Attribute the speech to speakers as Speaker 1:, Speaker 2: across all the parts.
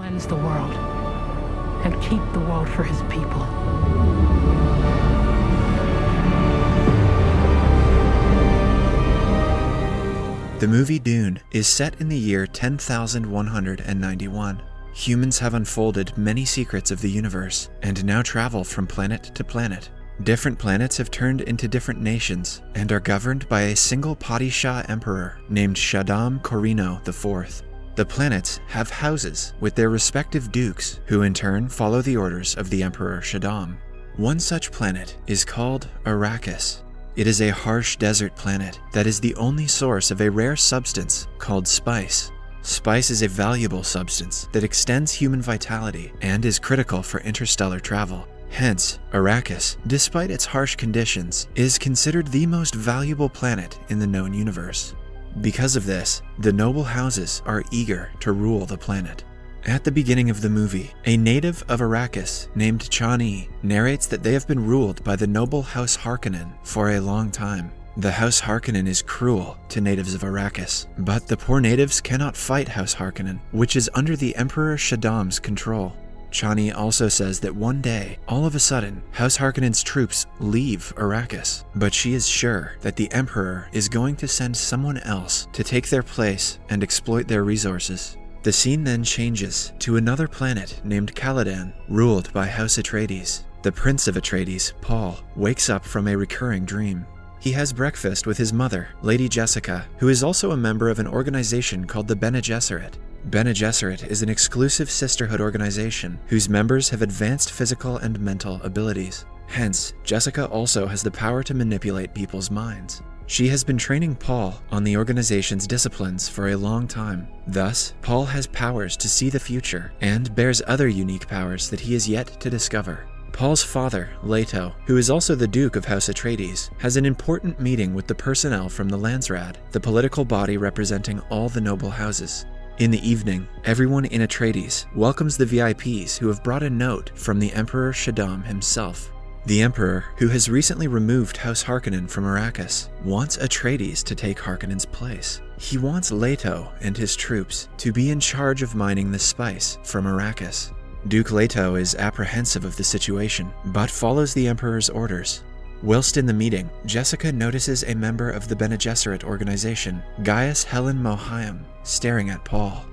Speaker 1: cleanse the world and keep the world for his people.
Speaker 2: The movie Dune is set in the year 10,191. Humans have unfolded many secrets of the universe and now travel from planet to planet. Different planets have turned into different nations and are governed by a single Padishah emperor named Shaddam Corrino IV. The planets have houses with their respective dukes, who in turn follow the orders of the Emperor Shaddam. One such planet is called Arrakis. It is a harsh desert planet that is the only source of a rare substance called spice. Spice is a valuable substance that extends human vitality and is critical for interstellar travel. Hence, Arrakis, despite its harsh conditions, is considered the most valuable planet in the known universe. Because of this, the noble houses are eager to rule the planet. At the beginning of the movie, a native of Arrakis named Chani narrates that they have been ruled by the noble House Harkonnen for a long time. The House Harkonnen is cruel to natives of Arrakis, but the poor natives cannot fight House Harkonnen, which is under the Emperor Shaddam's control. Chani also says that one day, all of a sudden, House Harkonnen's troops leave Arrakis, but she is sure that the Emperor is going to send someone else to take their place and exploit their resources. The scene then changes to another planet named Caladan, ruled by House Atreides. The Prince of Atreides, Paul, wakes up from a recurring dream. He has breakfast with his mother, Lady Jessica, who is also a member of an organization called the Bene Gesserit. Bene Gesserit is an exclusive sisterhood organization whose members have advanced physical and mental abilities. Hence, Jessica also has the power to manipulate people's minds. She has been training Paul on the organization's disciplines for a long time. Thus, Paul has powers to see the future and bears other unique powers that he is yet to discover. Paul's father, Leto, who is also the Duke of House Atreides, has an important meeting with the personnel from the Landsraad, the political body representing all the noble houses. In the evening, everyone in Atreides welcomes the VIPs who have brought a note from the Emperor Shaddam himself. The Emperor, who has recently removed House Harkonnen from Arrakis, wants Atreides to take Harkonnen's place. He wants Leto and his troops to be in charge of mining the spice from Arrakis. Duke Leto is apprehensive of the situation, but follows the Emperor's orders. Whilst in the meeting, Jessica notices a member of the Bene Gesserit organization, Gaius Helen Mohiam, staring at Paul.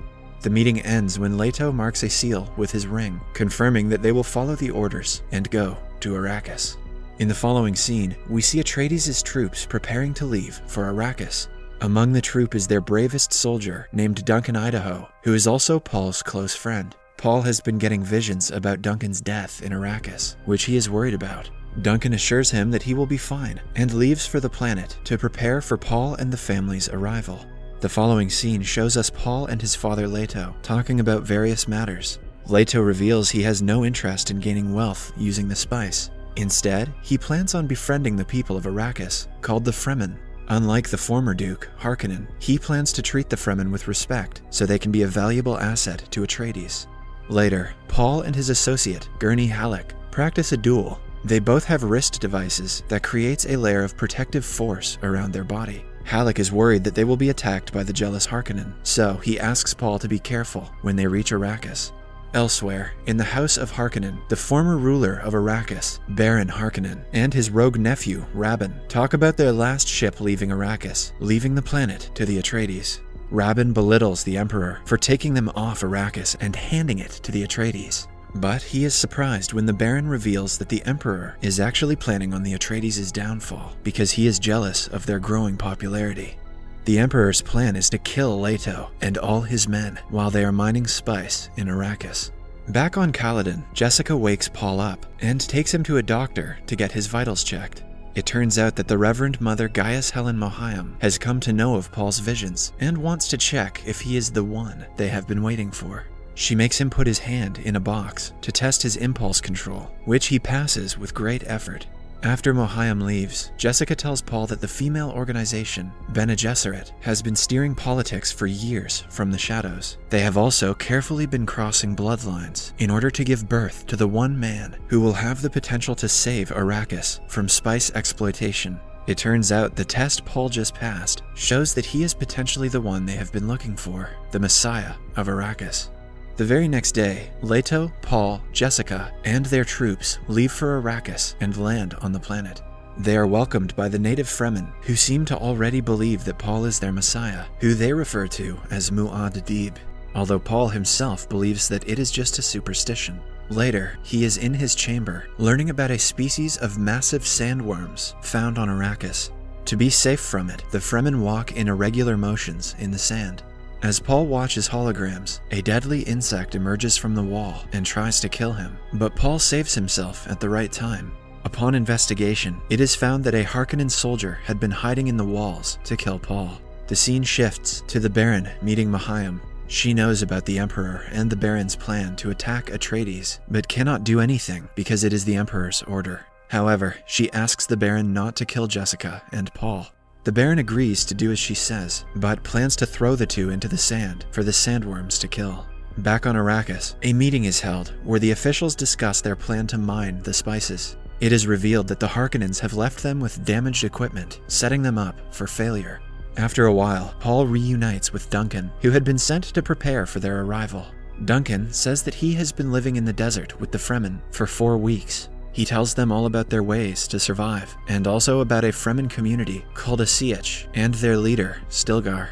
Speaker 2: The meeting ends when Leto marks a seal with his ring, confirming that they will follow the orders and go to Arrakis. In the following scene, we see Atreides' troops preparing to leave for Arrakis. Among the troop is their bravest soldier named Duncan Idaho, who is also Paul's close friend. Paul has been getting visions about Duncan's death in Arrakis, which he is worried about. Duncan assures him that he will be fine and leaves for the planet to prepare for Paul and the family's arrival. The following scene shows us Paul and his father Leto talking about various matters. Leto reveals he has no interest in gaining wealth using the spice. Instead, he plans on befriending the people of Arrakis, called the Fremen. Unlike the former Duke, Harkonnen, he plans to treat the Fremen with respect so they can be a valuable asset to Atreides. Later, Paul and his associate, Gurney Halleck, practice a duel. They both have wrist devices that creates a layer of protective force around their body. Halleck is worried that they will be attacked by the jealous Harkonnen, so he asks Paul to be careful when they reach Arrakis. Elsewhere, in the House of Harkonnen, the former ruler of Arrakis, Baron Harkonnen, and his rogue nephew, Rabban, talk about their last ship leaving Arrakis, leaving the planet to the Atreides. Rabban belittles the Emperor for taking them off Arrakis and handing it to the Atreides. But he is surprised when the Baron reveals that the Emperor is actually planning on the Atreides' downfall because he is jealous of their growing popularity. The Emperor's plan is to kill Leto and all his men while they are mining spice in Arrakis. Back on Caladan, Jessica wakes Paul up and takes him to a doctor to get his vitals checked. It turns out that the Reverend Mother Gaius Helen Mohiam has come to know of Paul's visions and wants to check if he is the one they have been waiting for. She makes him put his hand in a box to test his impulse control, which he passes with great effort. After Mohiam leaves, Jessica tells Paul that the female organization, Bene Gesserit, has been steering politics for years from the shadows. They have also carefully been crossing bloodlines in order to give birth to the one man who will have the potential to save Arrakis from spice exploitation. It turns out the test Paul just passed shows that he is potentially the one they have been looking for, the Messiah of Arrakis. The very next day, Leto, Paul, Jessica, and their troops leave for Arrakis and land on the planet. They are welcomed by the native Fremen, who seem to already believe that Paul is their messiah, who they refer to as Mu'ad-Dib, although Paul himself believes that it is just a superstition. Later, he is in his chamber, learning about a species of massive sandworms found on Arrakis. To be safe from it, the Fremen walk in irregular motions in the sand. As Paul watches holograms, a deadly insect emerges from the wall and tries to kill him, but Paul saves himself at the right time. Upon investigation, it is found that a Harkonnen soldier had been hiding in the walls to kill Paul. The scene shifts to the Baron meeting Mahayam. She knows about the Emperor and the Baron's plan to attack Atreides, but cannot do anything because it is the Emperor's order. However, she asks the Baron not to kill Jessica and Paul. The Baron agrees to do as she says, but plans to throw the two into the sand for the sandworms to kill. Back on Arrakis, a meeting is held where the officials discuss their plan to mine the spices. It is revealed that the Harkonnens have left them with damaged equipment, setting them up for failure. After a while, Paul reunites with Duncan, who had been sent to prepare for their arrival. Duncan says that he has been living in the desert with the Fremen for 4 weeks. He tells them all about their ways to survive, and also about a Fremen community called a Sietch and their leader, Stilgar.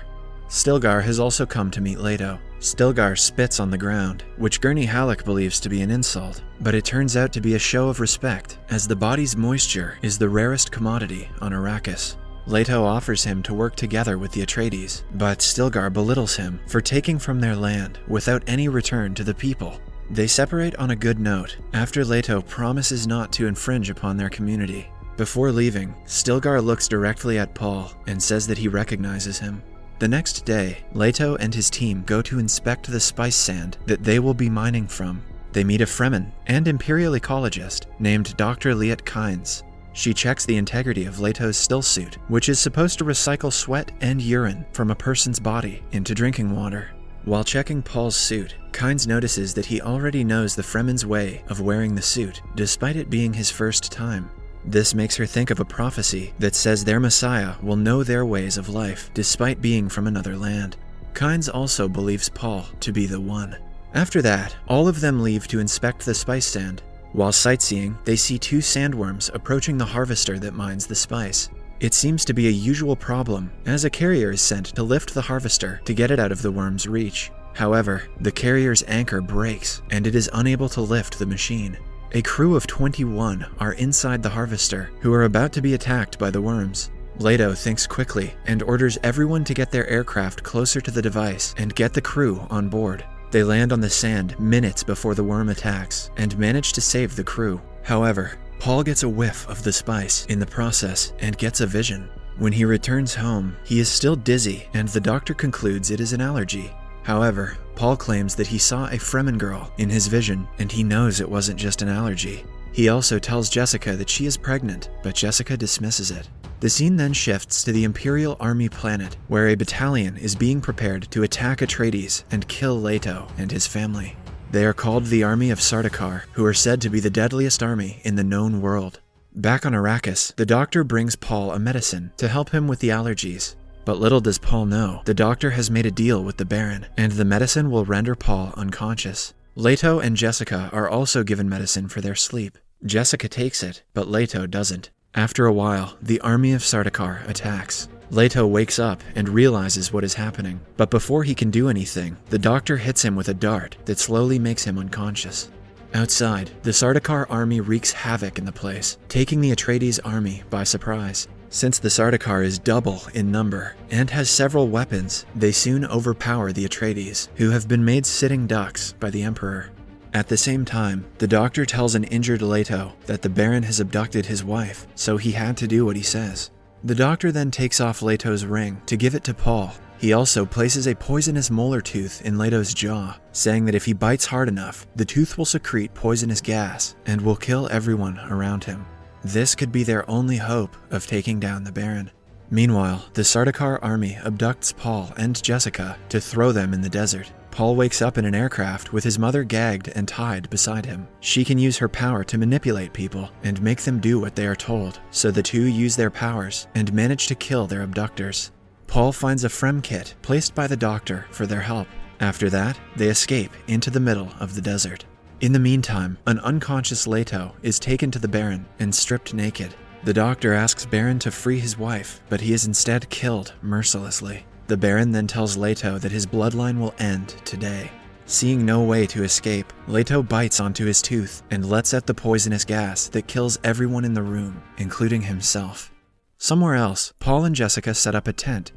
Speaker 2: Stilgar has also come to meet Leto. Stilgar spits on the ground, which Gurney Halleck believes to be an insult, but it turns out to be a show of respect, as the body's moisture is the rarest commodity on Arrakis. Leto offers him to work together with the Atreides, but Stilgar belittles him for taking from their land without any return to the people. They separate on a good note, after Leto promises not to infringe upon their community. Before leaving, Stilgar looks directly at Paul and says that he recognizes him. The next day, Leto and his team go to inspect the spice sand that they will be mining from. They meet a Fremen and Imperial ecologist named Dr. Liet Kynes. She checks the integrity of Leto's still suit, which is supposed to recycle sweat and urine from a person's body into drinking water. While checking Paul's suit, Kynes notices that he already knows the Fremen's way of wearing the suit, despite it being his first time. This makes her think of a prophecy that says their Messiah will know their ways of life, despite being from another land. Kynes also believes Paul to be the one. After that, all of them leave to inspect the spice sand. While sightseeing, they see 2 sandworms approaching the harvester that mines the spice. It seems to be a usual problem, as a carrier is sent to lift the harvester to get it out of the worm's reach. However, the carrier's anchor breaks, and it is unable to lift the machine. A crew of 21 are inside the harvester, who are about to be attacked by the worms. Leto thinks quickly and orders everyone to get their aircraft closer to the device and get the crew on board. They land on the sand minutes before the worm attacks and manage to save the crew. However, Paul gets a whiff of the spice in the process and gets a vision. When he returns home, he is still dizzy and the doctor concludes it is an allergy. However, Paul claims that he saw a Fremen girl in his vision and he knows it wasn't just an allergy. He also tells Jessica that she is pregnant, but Jessica dismisses it. The scene then shifts to the Imperial Army planet, where a battalion is being prepared to attack Atreides and kill Leto and his family. They are called the Army of Sardaukar, who are said to be the deadliest army in the known world. Back on Arrakis, the doctor brings Paul a medicine to help him with the allergies. But little does Paul know, the doctor has made a deal with the Baron, and the medicine will render Paul unconscious. Leto and Jessica are also given medicine for their sleep. Jessica takes it, but Leto doesn't. After a while, the Army of Sardaukar attacks. Leto wakes up and realizes what is happening, but before he can do anything, the doctor hits him with a dart that slowly makes him unconscious. Outside, the Sardaukar army wreaks havoc in the place, taking the Atreides army by surprise. Since the Sardaukar is double in number and has several weapons, they soon overpower the Atreides, who have been made sitting ducks by the Emperor. At the same time, the doctor tells an injured Leto that the Baron has abducted his wife, so he had to do what he says. The doctor then takes off Leto's ring to give it to Paul. He also places a poisonous molar tooth in Leto's jaw, saying that if he bites hard enough, the tooth will secrete poisonous gas and will kill everyone around him. This could be their only hope of taking down the Baron. Meanwhile, the Sardaukar army abducts Paul and Jessica to throw them in the desert. Paul wakes up in an aircraft with his mother gagged and tied beside him. She can use her power to manipulate people and make them do what they are told, so the two use their powers and manage to kill their abductors. Paul finds a Frem kit placed by the doctor for their help. After that, they escape into the middle of the desert. In the meantime, an unconscious Leto is taken to the Baron and stripped naked. The doctor asks Baron to free his wife, but he is instead killed mercilessly. The Baron then tells Leto that his bloodline will end today. Seeing no way to escape, Leto bites onto his tooth and lets out the poisonous gas that kills everyone in the room, including himself. Somewhere else, Paul and Jessica set up a tent